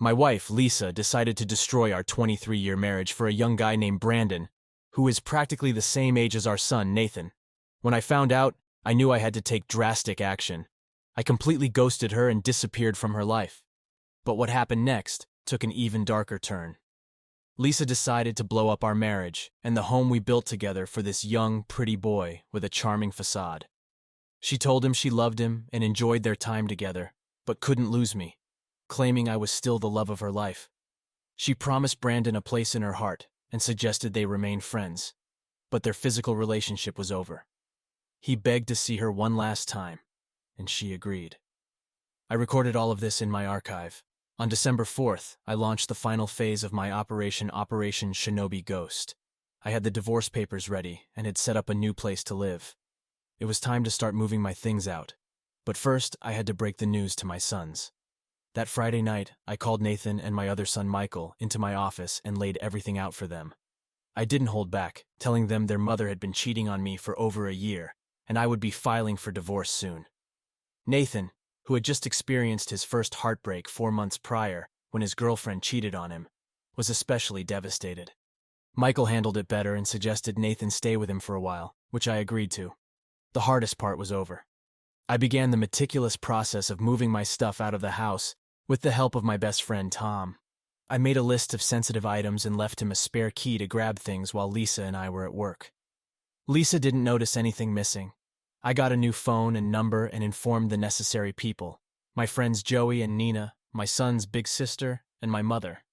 My wife, Lisa, decided to destroy our 23-year marriage for a young guy named Brandon, who is practically the same age as our son, Nathan. When I found out, I knew I had to take drastic action. I completely ghosted her and disappeared from her life. But what happened next took an even darker turn. Lisa decided to blow up our marriage and the home we built together for this young, pretty boy with a charming facade. She told him she loved him and enjoyed their time together, but couldn't lose me, claiming I was still the love of her life. She promised Brandon a place in her heart and suggested they remain friends, but their physical relationship was over. He begged to see her one last time, and she agreed. I recorded all of this in my archive. On December 4th, I launched the final phase of my Operation Shinobi Ghost. I had the divorce papers ready and had set up a new place to live. It was time to start moving my things out. But first, I had to break the news to my sons. That Friday night, I called Nathan and my other son Michael into my office and laid everything out for them. I didn't hold back, telling them their mother had been cheating on me for over a year, and I would be filing for divorce soon. Nathan, who had just experienced his first heartbreak 4 months prior when his girlfriend cheated on him, was especially devastated. Michael handled it better and suggested Nathan stay with him for a while, which I agreed to. The hardest part was over. I began the meticulous process of moving my stuff out of the house with the help of my best friend Tom. I made a list of sensitive items and left him a spare key to grab things while Lisa and I were at work. Lisa didn't notice anything missing. I got a new phone and number and informed the necessary people, my friends Joey and Nina, my son's big sister, and my mother.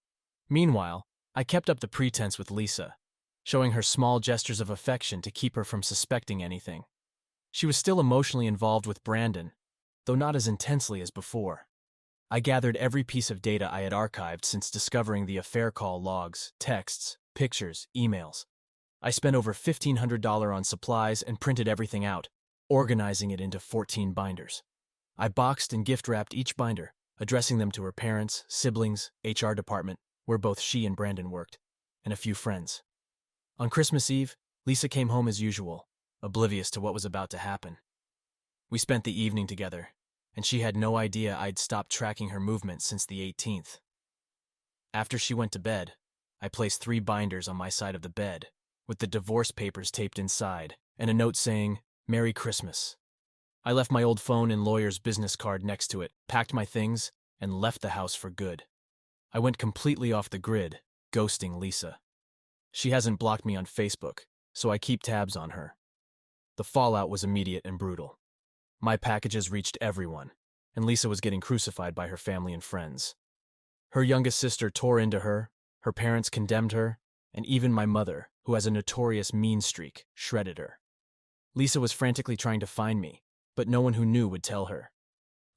Meanwhile, I kept up the pretense with Lisa, showing her small gestures of affection to keep her from suspecting anything. She was still emotionally involved with Brandon, though not as intensely as before. I gathered every piece of data I had archived since discovering the affair call logs, texts, pictures, emails. I spent over $1,500 on supplies and printed everything out, organizing it into 14 binders. I boxed and gift-wrapped each binder, addressing them to her parents, siblings, HR department, where both she and Brandon worked, and a few friends. On Christmas Eve, Lisa came home as usual, oblivious to what was about to happen. We spent the evening together, and she had no idea I'd stopped tracking her movements since the 18th. After she went to bed, I placed 3 binders on my side of the bed, with the divorce papers taped inside, and a note saying, "Merry Christmas." I left my old phone and lawyer's business card next to it, packed my things, and left the house for good. I went completely off the grid, ghosting Lisa. She hasn't blocked me on Facebook, so I keep tabs on her. The fallout was immediate and brutal. My packages reached everyone, and Lisa was getting crucified by her family and friends. Her youngest sister tore into her, her parents condemned her, and even my mother, who has a notorious mean streak, shredded her. Lisa was frantically trying to find me, but no one who knew would tell her.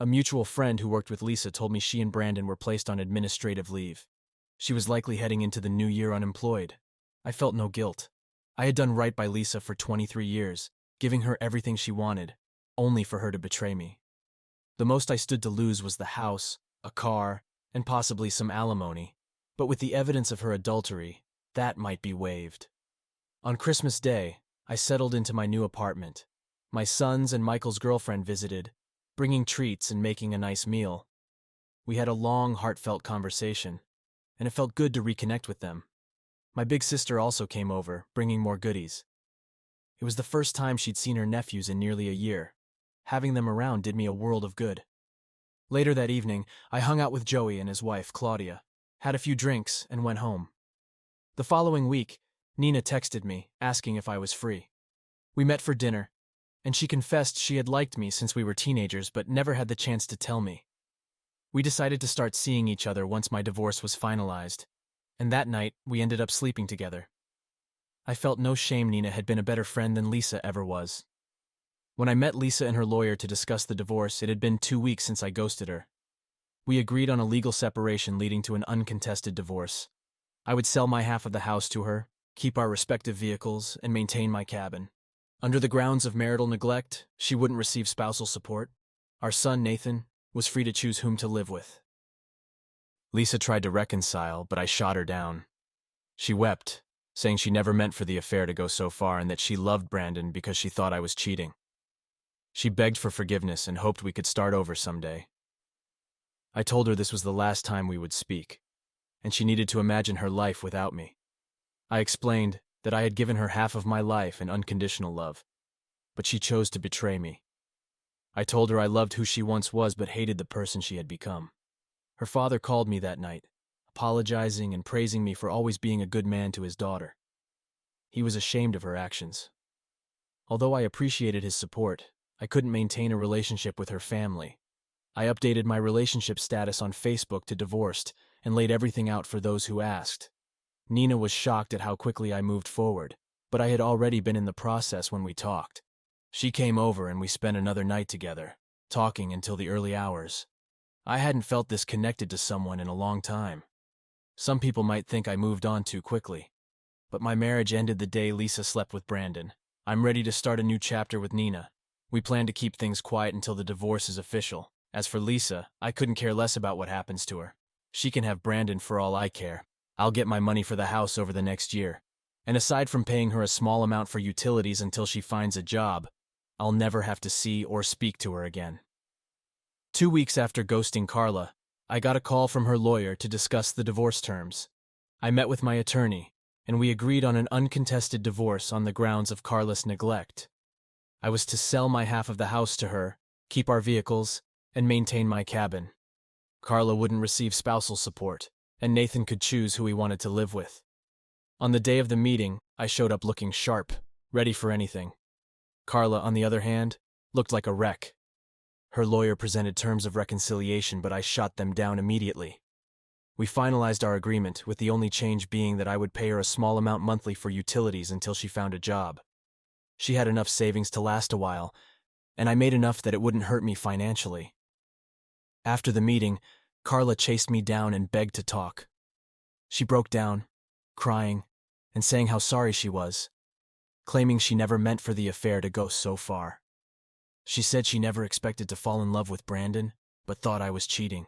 A mutual friend who worked with Lisa told me she and Brandon were placed on administrative leave. She was likely heading into the new year unemployed. I felt no guilt. I had done right by Lisa for 23 years, giving her everything she wanted, only for her to betray me. The most I stood to lose was the house, a car, and possibly some alimony, but with the evidence of her adultery, that might be waived. On Christmas Day, I settled into my new apartment. My sons and Michael's girlfriend visited, bringing treats and making a nice meal. We had a long, heartfelt conversation, and it felt good to reconnect with them. My big sister also came over, bringing more goodies. It was the first time she'd seen her nephews in nearly a year. Having them around did me a world of good. Later that evening, I hung out with Joey and his wife, Claudia, had a few drinks, and went home. The following week, Nina texted me, asking if I was free. We met for dinner, and she confessed she had liked me since we were teenagers but never had the chance to tell me. We decided to start seeing each other once my divorce was finalized, and that night we ended up sleeping together. I felt no shame Nina had been a better friend than Lisa ever was. When I met Lisa and her lawyer to discuss the divorce, it had been 2 weeks since I ghosted her. We agreed on a legal separation leading to an uncontested divorce. I would sell my half of the house to her, keep our respective vehicles, and maintain my cabin. Under the grounds of marital neglect, she wouldn't receive spousal support. Our son, Nathan, was free to choose whom to live with. Lisa tried to reconcile, but I shot her down. She wept, saying she never meant for the affair to go so far and that she loved Brandon because she thought I was cheating. She begged for forgiveness and hoped we could start over someday. I told her this was the last time we would speak, and she needed to imagine her life without me. I explained that I had given her half of my life and unconditional love, but she chose to betray me. I told her I loved who she once was but hated the person she had become. Her father called me that night, apologizing and praising me for always being a good man to his daughter. He was ashamed of her actions. Although I appreciated his support, I couldn't maintain a relationship with her family. I updated my relationship status on Facebook to divorced and laid everything out for those who asked. Nina was shocked at how quickly I moved forward, but I had already been in the process when we talked. She came over and we spent another night together, talking until the early hours. I hadn't felt this connected to someone in a long time. Some people might think I moved on too quickly, but my marriage ended the day Lisa slept with Brandon. I'm ready to start a new chapter with Nina. We plan to keep things quiet until the divorce is official. As for Lisa, I couldn't care less about what happens to her. She can have Brandon for all I care. I'll get my money for the house over the next year. And aside from paying her a small amount for utilities until she finds a job, I'll never have to see or speak to her again. 2 weeks after ghosting Carla, I got a call from her lawyer to discuss the divorce terms. I met with my attorney, and we agreed on an uncontested divorce on the grounds of Carla's neglect. I was to sell my half of the house to her, keep our vehicles, and maintain my cabin. Carla wouldn't receive spousal support, and Nathan could choose who he wanted to live with. On the day of the meeting, I showed up looking sharp, ready for anything. Carla, on the other hand, looked like a wreck. Her lawyer presented terms of reconciliation, but I shot them down immediately. We finalized our agreement, with the only change being that I would pay her a small amount monthly for utilities until she found a job. She had enough savings to last a while, and I made enough that it wouldn't hurt me financially. After the meeting, Carla chased me down and begged to talk. She broke down, crying, and saying how sorry she was, claiming she never meant for the affair to go so far. She said she never expected to fall in love with Brandon, but thought I was cheating.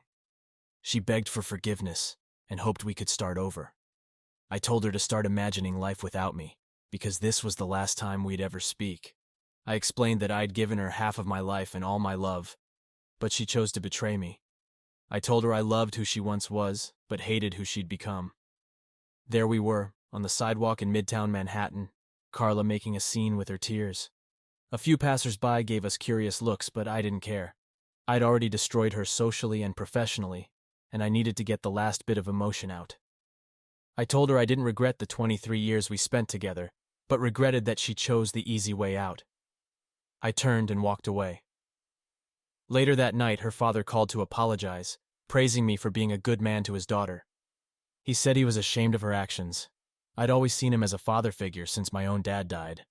She begged for forgiveness and hoped we could start over. I told her to start imagining life without me, because this was the last time we'd ever speak. I explained that I'd given her half of my life and all my love, but she chose to betray me. I told her I loved who she once was, but hated who she'd become. There we were, on the sidewalk in Midtown Manhattan, Carla making a scene with her tears. A few passers-by gave us curious looks, but I didn't care. I'd already destroyed her socially and professionally, and I needed to get the last bit of emotion out. I told her I didn't regret the 23 years we spent together, but regretted that she chose the easy way out. I turned and walked away. Later that night, her father called to apologize, praising me for being a good man to his daughter. He said he was ashamed of her actions. I'd always seen him as a father figure since my own dad died,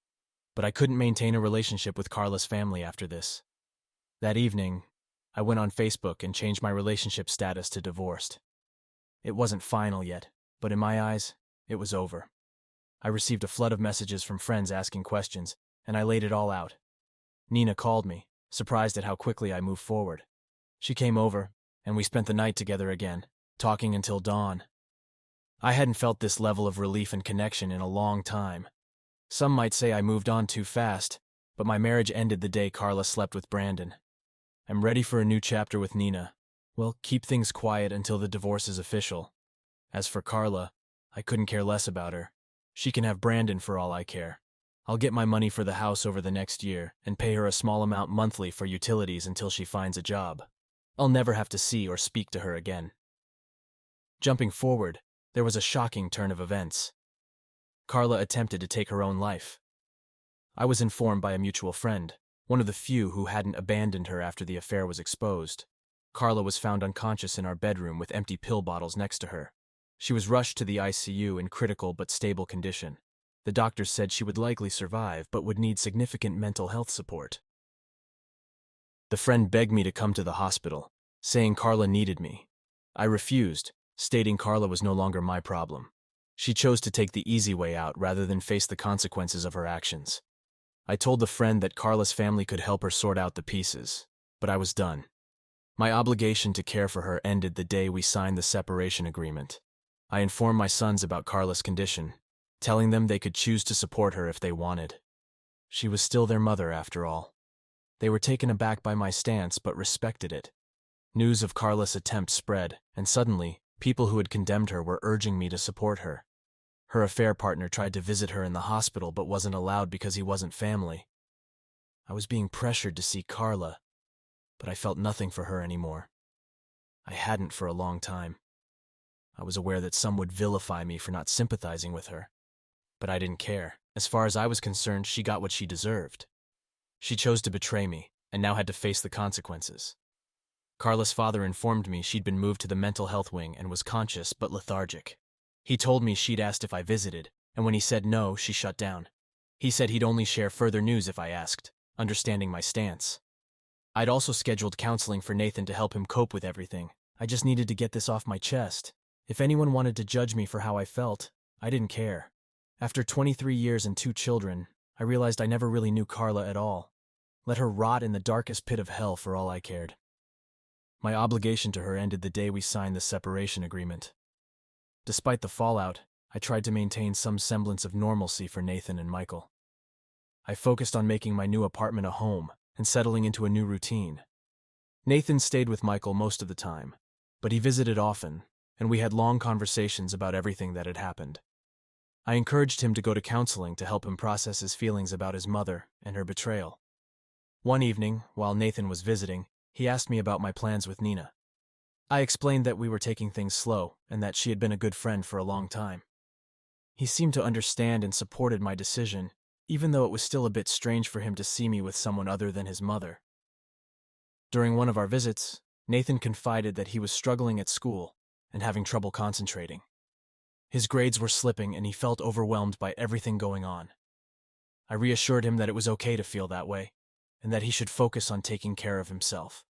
but I couldn't maintain a relationship with Carla's family after this. That evening, I went on Facebook and changed my relationship status to divorced. It wasn't final yet, but in my eyes, it was over. I received a flood of messages from friends asking questions, and I laid it all out. Nina called me, surprised at how quickly I moved forward. She came over, and we spent the night together again, talking until dawn. I hadn't felt this level of relief and connection in a long time. Some might say I moved on too fast, but my marriage ended the day Carla slept with Brandon. I'm ready for a new chapter with Nina. We'll keep things quiet until the divorce is official. As for Carla, I couldn't care less about her. She can have Brandon for all I care. I'll get my money for the house over the next year and pay her a small amount monthly for utilities until she finds a job. I'll never have to see or speak to her again. Jumping forward, there was a shocking turn of events. Carla attempted to take her own life. I was informed by a mutual friend, one of the few who hadn't abandoned her after the affair was exposed. Carla was found unconscious in our bedroom with empty pill bottles next to her. She was rushed to the ICU in critical but stable condition. The doctors said she would likely survive, but would need significant mental health support. The friend begged me to come to the hospital, saying Carla needed me. I refused, stating Carla was no longer my problem. She chose to take the easy way out rather than face the consequences of her actions. I told the friend that Carla's family could help her sort out the pieces, but I was done. My obligation to care for her ended the day we signed the separation agreement. I informed my sons about Carla's condition, telling them they could choose to support her if they wanted. She was still their mother, after all. They were taken aback by my stance, but respected it. News of Carla's attempt spread, and suddenly, people who had condemned her were urging me to support her. Her affair partner tried to visit her in the hospital but wasn't allowed because he wasn't family. I was being pressured to see Carla, but I felt nothing for her anymore. I hadn't for a long time. I was aware that some would vilify me for not sympathizing with her, but I didn't care. As far as I was concerned, she got what she deserved. She chose to betray me, and now had to face the consequences. Carla's father informed me she'd been moved to the mental health wing and was conscious but lethargic. He told me she'd asked if I visited, and when he said no, she shut down. He said he'd only share further news if I asked, understanding my stance. I'd also scheduled counseling for Nathan to help him cope with everything. I just needed to get this off my chest. If anyone wanted to judge me for how I felt, I didn't care. After 23 years and 2 children, I realized I never really knew Carla at all. Let her rot in the darkest pit of hell for all I cared. My obligation to her ended the day we signed the separation agreement. Despite the fallout, I tried to maintain some semblance of normalcy for Nathan and Michael. I focused on making my new apartment a home and settling into a new routine. Nathan stayed with Michael most of the time, but he visited often, and we had long conversations about everything that had happened. I encouraged him to go to counseling to help him process his feelings about his mother and her betrayal. One evening, while Nathan was visiting, he asked me about my plans with Nina. I explained that we were taking things slow and that she had been a good friend for a long time. He seemed to understand and supported my decision, even though it was still a bit strange for him to see me with someone other than his mother. During one of our visits, Nathan confided that he was struggling at school and having trouble concentrating. His grades were slipping and he felt overwhelmed by everything going on. I reassured him that it was okay to feel that way, and that he should focus on taking care of himself.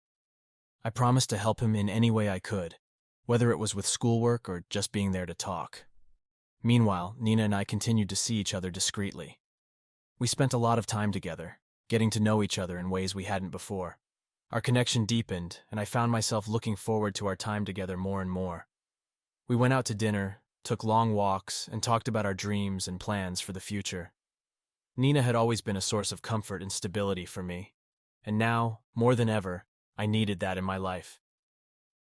I promised to help him in any way I could, whether it was with schoolwork or just being there to talk. Meanwhile, Nina and I continued to see each other discreetly. We spent a lot of time together, getting to know each other in ways we hadn't before. Our connection deepened, and I found myself looking forward to our time together more and more. We went out to dinner, took long walks, and talked about our dreams and plans for the future. Nina had always been a source of comfort and stability for me, and now, more than ever, I needed that in my life.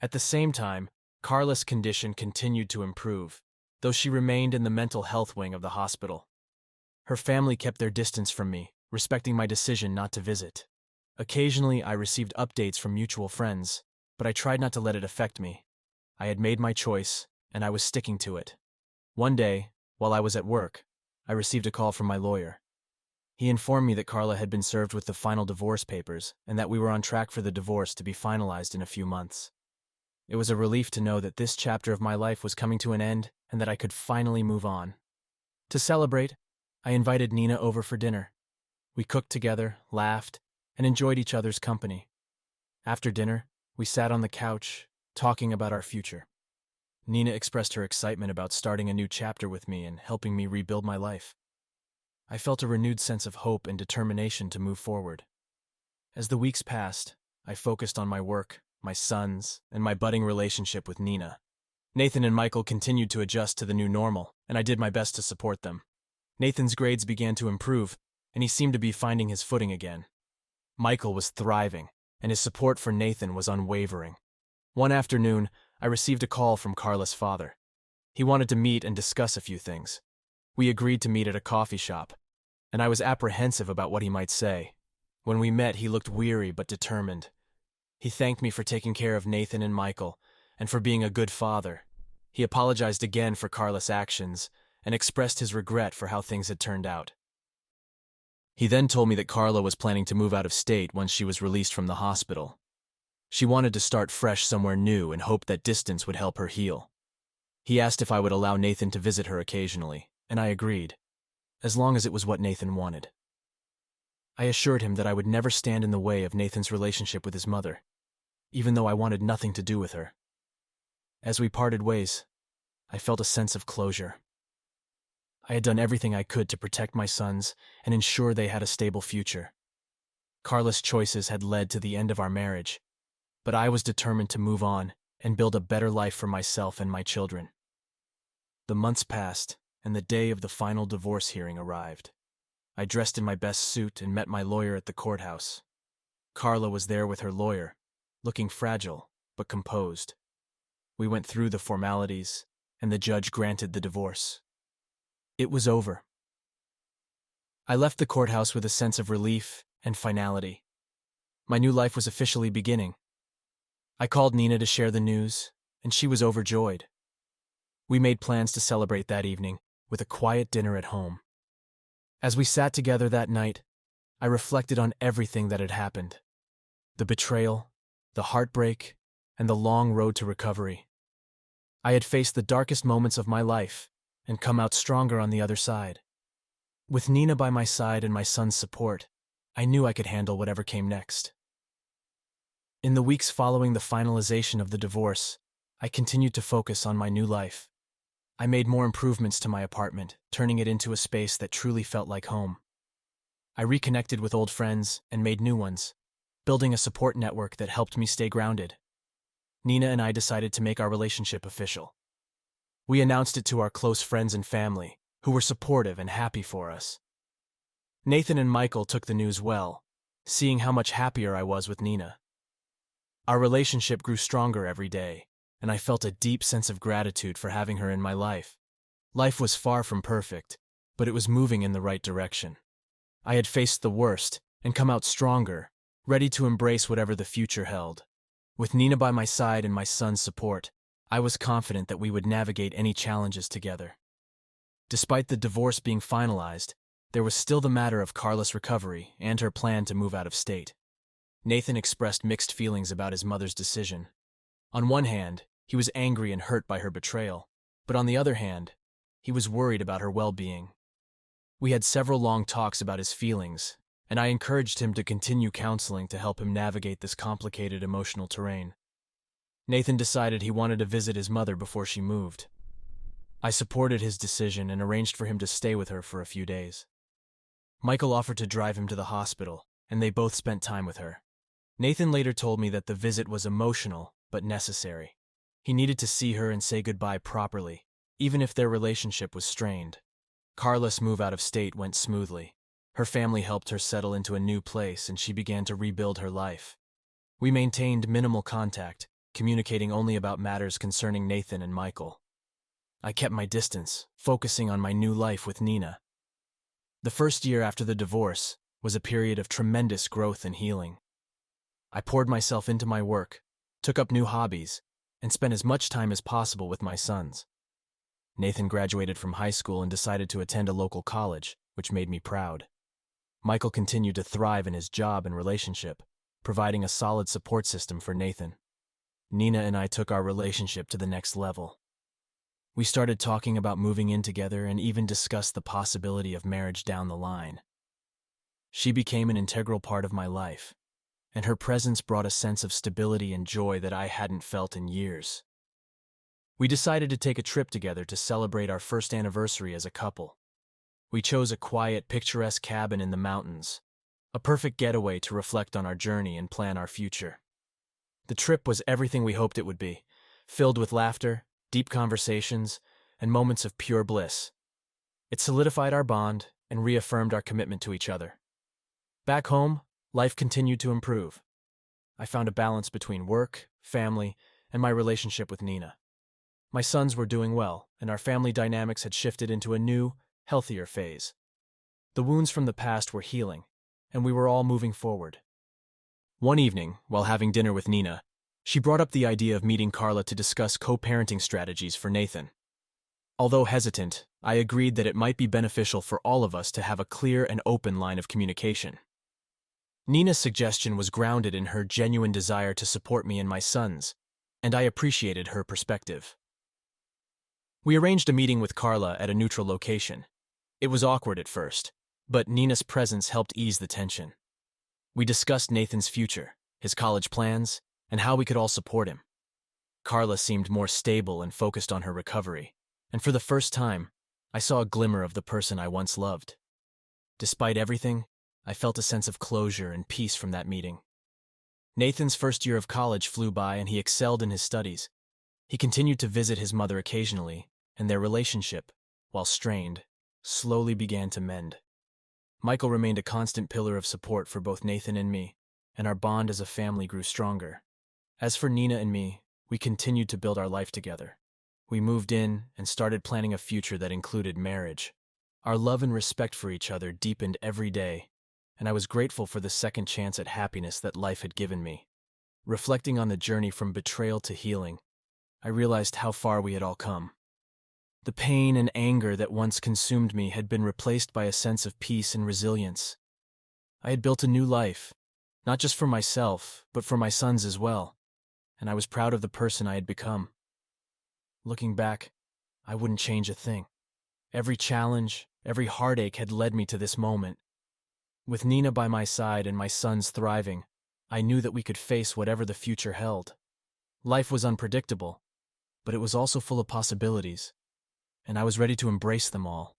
At the same time, Carla's condition continued to improve, though she remained in the mental health wing of the hospital. Her family kept their distance from me, respecting my decision not to visit. Occasionally, I received updates from mutual friends, but I tried not to let it affect me. I had made my choice, and I was sticking to it. One day, while I was at work, I received a call from my lawyer. He informed me that Carla had been served with the final divorce papers and that we were on track for the divorce to be finalized in a few months. It was a relief to know that this chapter of my life was coming to an end and that I could finally move on. To celebrate, I invited Nina over for dinner. We cooked together, laughed, and enjoyed each other's company. After dinner, we sat on the couch, talking about our future. Nina expressed her excitement about starting a new chapter with me and helping me rebuild my life. I felt a renewed sense of hope and determination to move forward. As the weeks passed, I focused on my work, my sons, and my budding relationship with Nina. Nathan and Michael continued to adjust to the new normal, and I did my best to support them. Nathan's grades began to improve, and he seemed to be finding his footing again. Michael was thriving, and his support for Nathan was unwavering. One afternoon, I received a call from Carla's father. He wanted to meet and discuss a few things. We agreed to meet at a coffee shop, and I was apprehensive about what he might say. When we met, he looked weary but determined. He thanked me for taking care of Nathan and Michael, and for being a good father. He apologized again for Carla's actions, and expressed his regret for how things had turned out. He then told me that Carla was planning to move out of state once she was released from the hospital. She wanted to start fresh somewhere new and hoped that distance would help her heal. He asked if I would allow Nathan to visit her occasionally, and I agreed, as long as it was what Nathan wanted. I assured him that I would never stand in the way of Nathan's relationship with his mother, even though I wanted nothing to do with her. As we parted ways, I felt a sense of closure. I had done everything I could to protect my sons and ensure they had a stable future. Carla's choices had led to the end of our marriage, but I was determined to move on and build a better life for myself and my children. The months passed, and the day of the final divorce hearing arrived. I dressed in my best suit and met my lawyer at the courthouse. Carla was there with her lawyer, looking fragile, but composed. We went through the formalities, and the judge granted the divorce. It was over. I left the courthouse with a sense of relief and finality. My new life was officially beginning. I called Nina to share the news, and she was overjoyed. We made plans to celebrate that evening with a quiet dinner at home. As we sat together that night, I reflected on everything that had happened. The betrayal, the heartbreak, and the long road to recovery. I had faced the darkest moments of my life and come out stronger on the other side. With Nina by my side and my son's support, I knew I could handle whatever came next. In the weeks following the finalization of the divorce, I continued to focus on my new life. I made more improvements to my apartment, turning it into a space that truly felt like home. I reconnected with old friends and made new ones, building a support network that helped me stay grounded. Nina and I decided to make our relationship official. We announced it to our close friends and family, who were supportive and happy for us. Nathan and Michael took the news well, seeing how much happier I was with Nina. Our relationship grew stronger every day, and I felt a deep sense of gratitude for having her in my life. Life was far from perfect, but it was moving in the right direction. I had faced the worst and come out stronger, ready to embrace whatever the future held. With Nina by my side and my son's support, I was confident that we would navigate any challenges together. Despite the divorce being finalized, there was still the matter of Carla's recovery and her plan to move out of state. Nathan expressed mixed feelings about his mother's decision. On one hand, he was angry and hurt by her betrayal, but on the other hand, he was worried about her well-being. We had several long talks about his feelings, and I encouraged him to continue counseling to help him navigate this complicated emotional terrain. Nathan decided he wanted to visit his mother before she moved. I supported his decision and arranged for him to stay with her for a few days. Michael offered to drive him to the hospital, and they both spent time with her. Nathan later told me that the visit was emotional, but necessary. He needed to see her and say goodbye properly, even if their relationship was strained. Carla's move out of state went smoothly. Her family helped her settle into a new place, and she began to rebuild her life. We maintained minimal contact, communicating only about matters concerning Nathan and Michael. I kept my distance, focusing on my new life with Nina. The first year after the divorce was a period of tremendous growth and healing. I poured myself into my work, took up new hobbies, and spent as much time as possible with my sons. Nathan graduated from high school and decided to attend a local college, which made me proud. Michael continued to thrive in his job and relationship, providing a solid support system for Nathan. Nina and I took our relationship to the next level. We started talking about moving in together and even discussed the possibility of marriage down the line. She became an integral part of my life, and her presence brought a sense of stability and joy that I hadn't felt in years. We decided to take a trip together to celebrate our first anniversary as a couple. We chose a quiet, picturesque cabin in the mountains, a perfect getaway to reflect on our journey and plan our future. The trip was everything we hoped it would be, filled with laughter, deep conversations, and moments of pure bliss. It solidified our bond and reaffirmed our commitment to each other. Back home, life continued to improve. I found a balance between work, family, and my relationship with Nina. My sons were doing well, and our family dynamics had shifted into a new, healthier phase. The wounds from the past were healing, and we were all moving forward. One evening, while having dinner with Nina, she brought up the idea of meeting Carla to discuss co-parenting strategies for Nathan. Although hesitant, I agreed that it might be beneficial for all of us to have a clear and open line of communication. Nina's suggestion was grounded in her genuine desire to support me and my sons, and I appreciated her perspective. We arranged a meeting with Carla at a neutral location. It was awkward at first, but Nina's presence helped ease the tension. We discussed Nathan's future, his college plans, and how we could all support him. Carla seemed more stable and focused on her recovery, and for the first time, I saw a glimmer of the person I once loved. Despite everything, I felt a sense of closure and peace from that meeting. Nathan's first year of college flew by and he excelled in his studies. He continued to visit his mother occasionally, and their relationship, while strained, slowly began to mend. Michael remained a constant pillar of support for both Nathan and me, and our bond as a family grew stronger. As for Nina and me, we continued to build our life together. We moved in and started planning a future that included marriage. Our love and respect for each other deepened every day, and I was grateful for the second chance at happiness that life had given me. Reflecting on the journey from betrayal to healing, I realized how far we had all come. The pain and anger that once consumed me had been replaced by a sense of peace and resilience. I had built a new life, not just for myself, but for my sons as well, and I was proud of the person I had become. Looking back, I wouldn't change a thing. Every challenge, every heartache had led me to this moment. With Nina by my side and my sons thriving, I knew that we could face whatever the future held. Life was unpredictable, but it was also full of possibilities, and I was ready to embrace them all.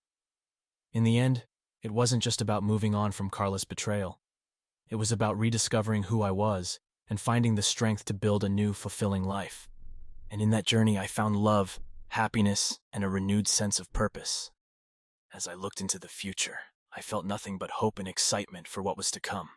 In the end, it wasn't just about moving on from Carla's betrayal. It was about rediscovering who I was and finding the strength to build a new, fulfilling life. And in that journey, I found love, happiness, and a renewed sense of purpose. As I looked into the future, I felt nothing but hope and excitement for what was to come.